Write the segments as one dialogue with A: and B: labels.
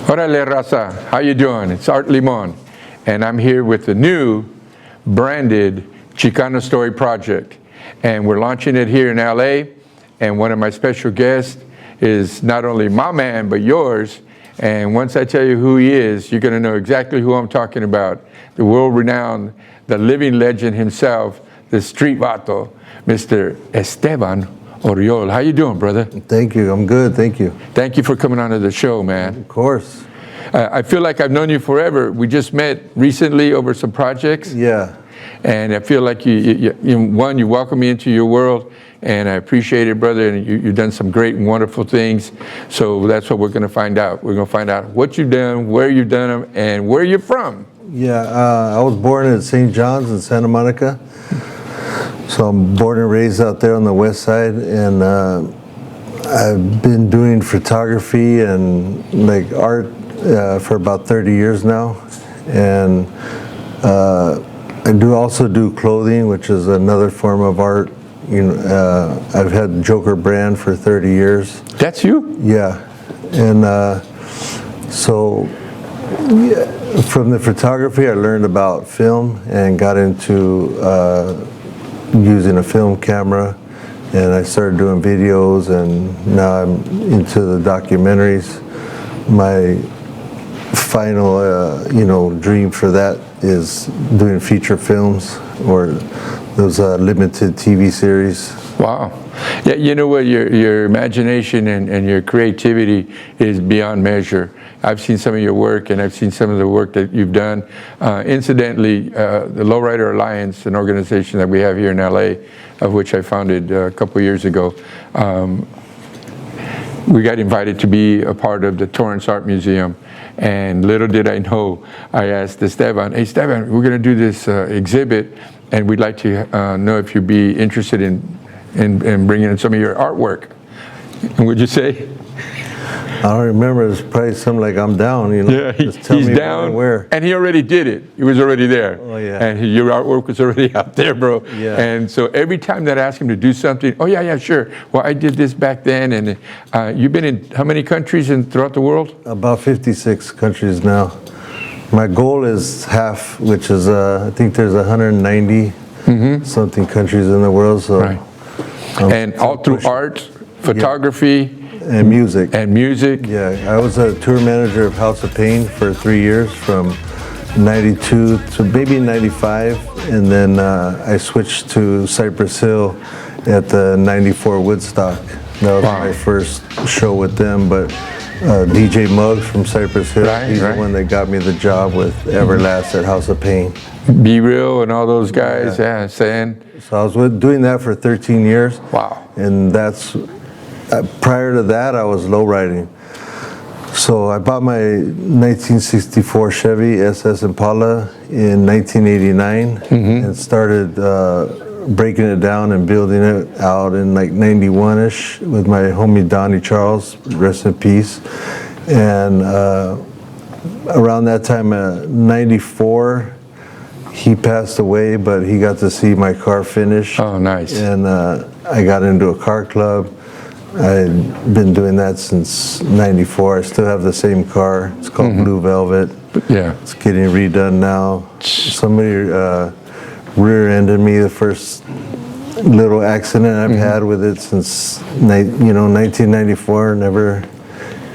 A: Orale Raza, how you doing? It's Art Limon, and I'm here with the new branded Chicano Story project. And we're launching it here in LA, and one of my special guests is not only my man, but yours. And once I tell you who he is, you're gonna know exactly who I'm talking about. The world-renowned, the living legend himself, the street vato, Mr. Estevan Oriol. How you doing, brother?
B: Thank you. I'm good. Thank you.
A: Thank you for coming on to the show, man.
B: Of course.
A: I feel like I've known you forever. We just met recently over some projects.
B: Yeah.
A: And I feel like you welcome me into your world, and I appreciate it, brother. And you've done some great and wonderful things. So that's what we're going to find out. We're going to find out what you've done, where you've done them, and where you're from.
B: Yeah. I was born at St. John's in Santa Monica. So I'm born and raised out there on the west side, and I've been doing photography and like art for about 30 years now. And I also do clothing, which is another form of art. You know, I've had Joker brand for 30 years.
A: That's you?
B: Yeah. And so from the photography, I learned about film and got into using a film camera, and I started doing videos, and now I'm into the documentaries. My final dream for that is doing feature films or those limited TV series.
A: Wow. Yeah, you know what, your imagination and your creativity is beyond measure. I've seen some of your work, and I've seen some of the work that you've done. Incidentally, the Lowrider Alliance, an organization that we have here in LA, of which I founded a couple years ago, we got invited to be a part of the Torrance Art Museum. And little did I know, I asked Estevan, hey Estevan, we're gonna do this exhibit, and we'd like to know if you'd be interested in bringing in some of your artwork. And what'd you say?
B: I don't remember. It's probably something like I'm down, you know.
A: Yeah,
B: just tell
A: he's
B: me
A: down,
B: where.
A: and he already did it. He was already there.
B: Oh yeah.
A: And your artwork was already out there, bro.
B: Yeah.
A: And so every time that I ask him to do something, oh yeah, sure. Well, I did this back then, and you've been in how many countries throughout the world?
B: About 56 countries now. My goal is half, which is I think there's 190 something countries in the world. So.
A: Right. And all through art, photography.
B: Yeah. And music.
A: And music.
B: Yeah, I was a tour manager of House of Pain for 3 years, from 92 to maybe 95, and then I switched to Cypress Hill at the 94 Woodstock. That was my first show with them, but DJ Muggs from Cypress Hill, he's the one that got me the job with Everlast at House of Pain.
A: Be Real and all those guys, yeah, saying.
B: So I was doing that for 13 years.
A: Wow.
B: And that's, prior to that, I was lowriding. So I bought my 1964 Chevy SS Impala in 1989 and started breaking it down and building it out in like 91-ish with my homie Donnie Charles, rest in peace. And around that time, 94, he passed away, but he got to see my car finish.
A: Oh, nice.
B: And I got into a car club. I've been doing that since 94. I still have the same car. It's called Blue Velvet.
A: Yeah.
B: It's getting redone now. Somebody rear-ended me, the first little accident I've had with it since 1994. Never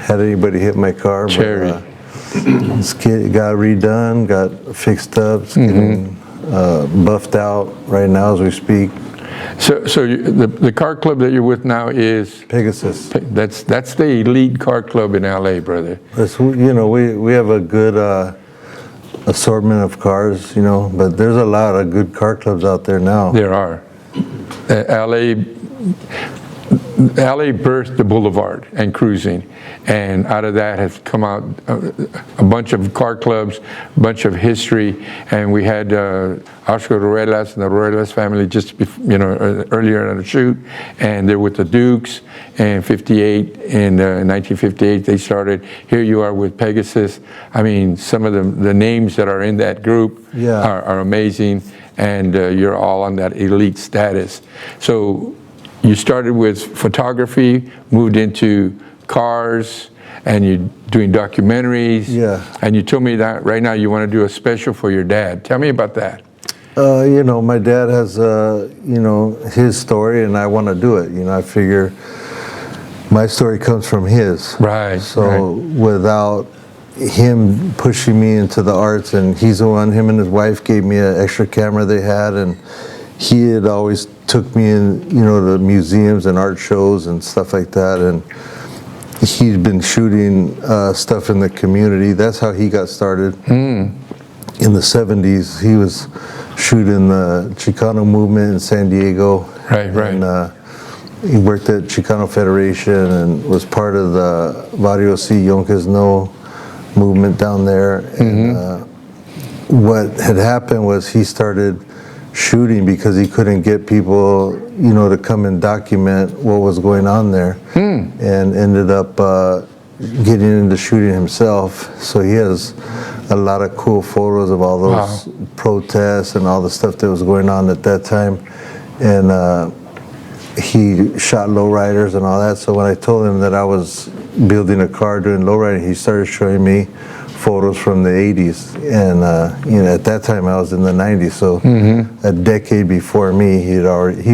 B: had anybody hit my car.
A: Cherry.
B: But, this kid got redone, got fixed up, it's getting buffed out right now as we speak.
A: So the car club that you're with now is
B: Pegasus.
A: That's the elite car club in LA, brother.
B: We have a good assortment of cars, but there's a lot of good car clubs out there now.
A: There are. LA birthed the boulevard and cruising, and out of that has come out a bunch of car clubs, a bunch of history, and we had Oscar Ruelas and the Ruelas family just earlier on the shoot, and they're with the Dukes, and 58, in 1958 they started. Here you are with Pegasus. I mean, some of the names that are in that group are amazing, and you're all on that elite status. So you started with photography, moved into cars, and you're doing documentaries.
B: Yeah.
A: And you told me that right now you want to do a special for your dad. Tell me about that.
B: You know, my dad has, you know, his story, and I want to do it. You know, I figure my story comes from his.
A: Right.
B: So without him pushing me into the arts, and he's the one, him and his wife gave me an extra camera they had, and he had always took me in, you know, to museums and art shows and stuff like that, and he'd been shooting stuff in the community. That's how he got started. In the 70s, he was shooting the Chicano movement in San Diego.
A: Right.
B: And he worked at Chicano Federation and was part of the Barrio Si Yonkes No movement down there. And what had happened was he started shooting because he couldn't get people, you know, to come and document what was going on there, and ended up getting into shooting himself. So he has a lot of cool photos of all those protests and all the stuff that was going on at that time. And he shot lowriders and all that. So when I told him that I was building a car doing lowriding, he started showing me photos from the 80s. And you know, at that time I was in the 90s, so a decade before me, he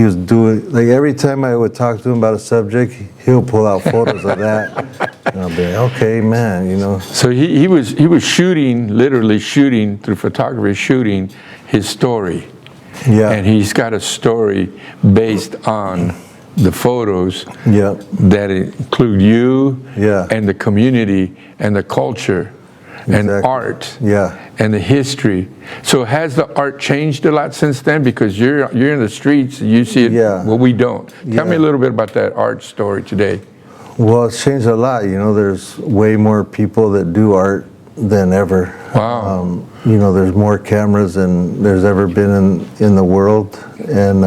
B: was doing, like, every time I would talk to him about a subject, he'll pull out photos of that. And I'll be like, okay, man, you know.
A: So he was shooting, literally shooting through photography, shooting his story.
B: Yeah.
A: And he's got a story based on the photos that include you and the community and the culture and art and the history. So has the art changed a lot since then? Because you're in the streets, you see it, well, we don't. Tell me a little bit about that art story today.
B: Well, it's changed a lot. You know, there's way more people that do art than ever.
A: Wow.
B: You know, there's more cameras than there's ever been in the world, and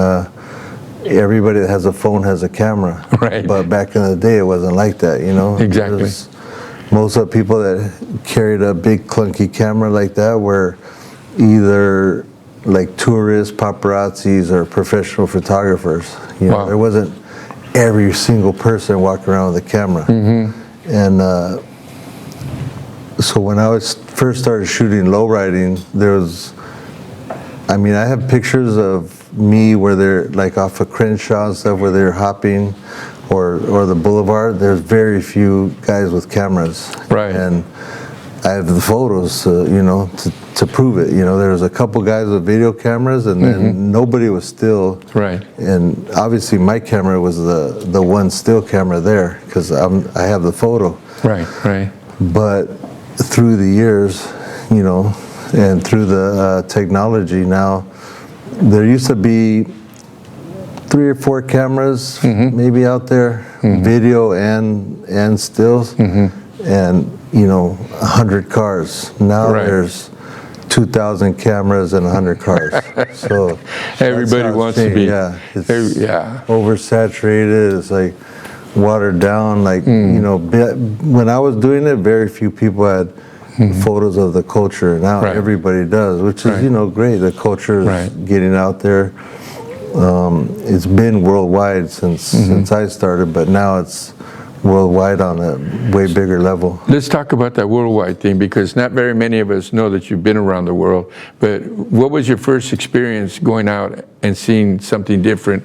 B: everybody that has a phone has a camera.
A: Right.
B: But back in the day, it wasn't like that, you know?
A: Exactly.
B: Most of the people that carried a big clunky camera like that were either like tourists, paparazzis, or professional photographers. You know, there wasn't every single person walking around with a camera. And so when I first started shooting lowriding, there was, I mean, I have pictures of me where they're like off of Crenshaw and stuff, where they're hopping, or the boulevard. There's very few guys with cameras.
A: Right.
B: And I have the photos, you know, to prove it. You know, there was a couple guys with video cameras, and then nobody was still.
A: Right.
B: And obviously my camera was the one still camera there, because I have the photo.
A: Right, right.
B: But through the years, you know, and through the technology now, there used to be 3 or 4 cameras maybe out there, video and stills, and, you know, 100 cars. Now there's 2,000 cameras and 100 cars. So
A: everybody wants to be.
B: It's oversaturated. It's like watered down. Like, you know, when I was doing it, very few people had photos of the culture. Now everybody does, which is, you know, great. The culture is getting out there. It's been worldwide since I started, but now it's worldwide on a way bigger level.
A: Let's talk about that worldwide thing, because not very many of us know that you've been around the world. But what was your first experience going out and seeing something different,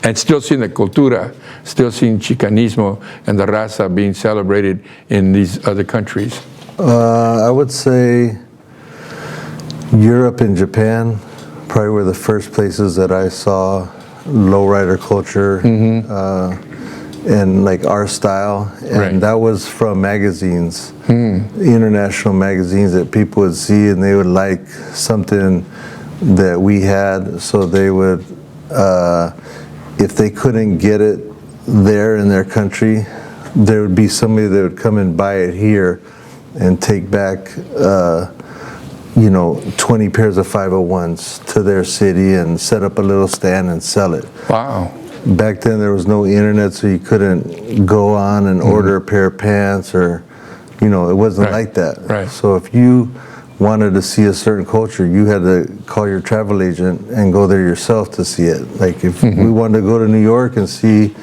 A: and still seeing the cultura, still seeing Chicanismo and the raza being celebrated in these other countries?
B: I would say Europe and Japan probably were the first places that I saw lowrider culture and like our style, and that was from magazines, international magazines that people would see, and they would like something that we had, so they would, if they couldn't get it there in their country, there would be somebody that would come and buy it here and take back you know, 20 pairs of 501s to their city and set up a little stand and sell it.
A: Wow.
B: Back then there was no internet, so you couldn't go on and order a pair of pants, or, you know, it wasn't like that.
A: Right.
B: So if you wanted to see a certain culture, you had to call your travel agent and go there yourself to see it. Like if we wanted to go to New York and see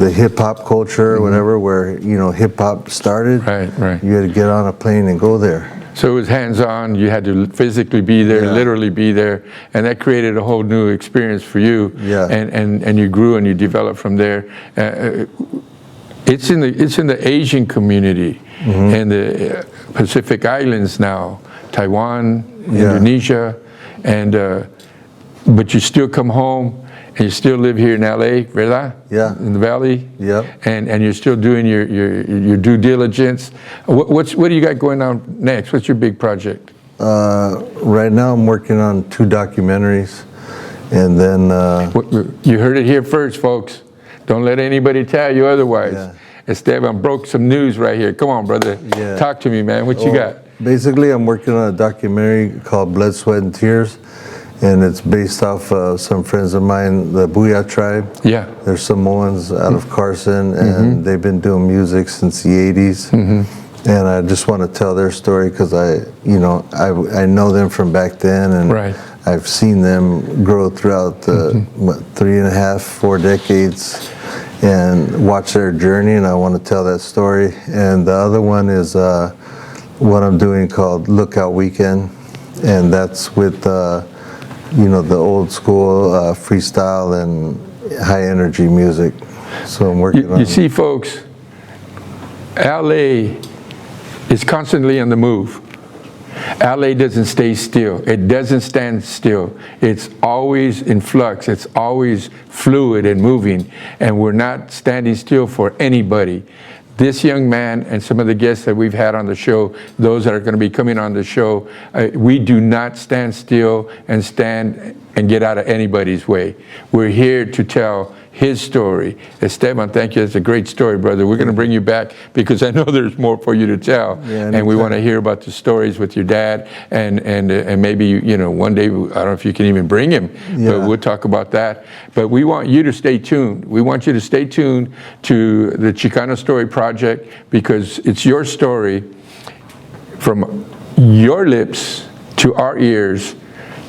B: the hip hop culture or whatever, where hip hop started.
A: Right.
B: You had to get on a plane and go there.
A: So it was hands-on. You had to physically be there, literally be there, and that created a whole new experience for you.
B: Yeah.
A: And you grew and you developed from there. It's in the Asian community and the Pacific Islands now, Taiwan, Indonesia, and but you still come home and you still live here in LA, ¿verdad?
B: Yeah.
A: In the Valley.
B: Yeah.
A: And you're still doing your due diligence. What do you got going on next? What's your big project?
B: Right now I'm working on 2 documentaries, and then
A: You heard it here first, folks. Don't let anybody tell you otherwise.
B: Yeah.
A: Estevan broke some news right here. Come on, brother.
B: Yeah.
A: Talk to me, man. What you got?
B: Basically, I'm working on a documentary called Blood, Sweat, and Tears, and it's based off some friends of mine, the Booyah tribe.
A: Yeah.
B: They're Samoans out of Carson, and they've been doing music since the 80s. And I just want to tell their story because I know them from back then, and I've seen them grow throughout the 3.5, 4 decades, and watch their journey, and I want to tell that story. And the other one is what I'm doing called Lookout Weekend, and that's with the old school freestyle and high energy music. So I'm working on.
A: You see, folks, LA is constantly on the move. LA doesn't stay still. It doesn't stand still. It's always in flux. It's always fluid and moving, and we're not standing still for anybody. This young man and some of the guests that we've had on the show, those that are going to be coming on the show, we do not stand still and stand and get out of anybody's way. We're here to tell his story. Esteban, thank you. That's a great story, brother. We're going to bring you back because I know there's more for you to tell.
B: Yeah,
A: and we want to hear about the stories with your dad, and maybe one day, I don't know if you can even bring him, but we'll talk about that. But we want you to stay tuned. We want you to stay tuned to the Chicano Story Project, because it's your story from your lips to our ears.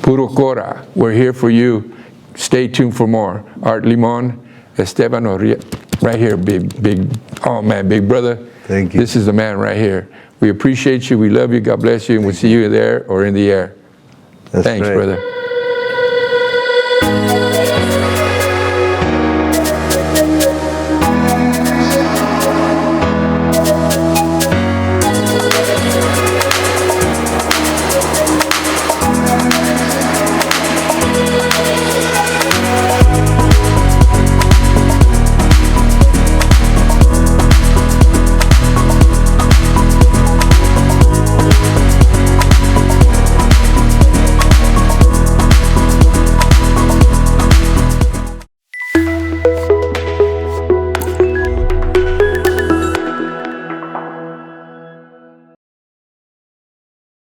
A: Puro Cora. We're here for you. Stay tuned for more. Art Limon, Estevan Oriol, right here, big, oh man, big brother.
B: Thank you.
A: This is the man right here. We appreciate you. We love you. God bless you. And we'll see you there or in the air.
B: That's
A: Thanks,
B: right.
A: brother.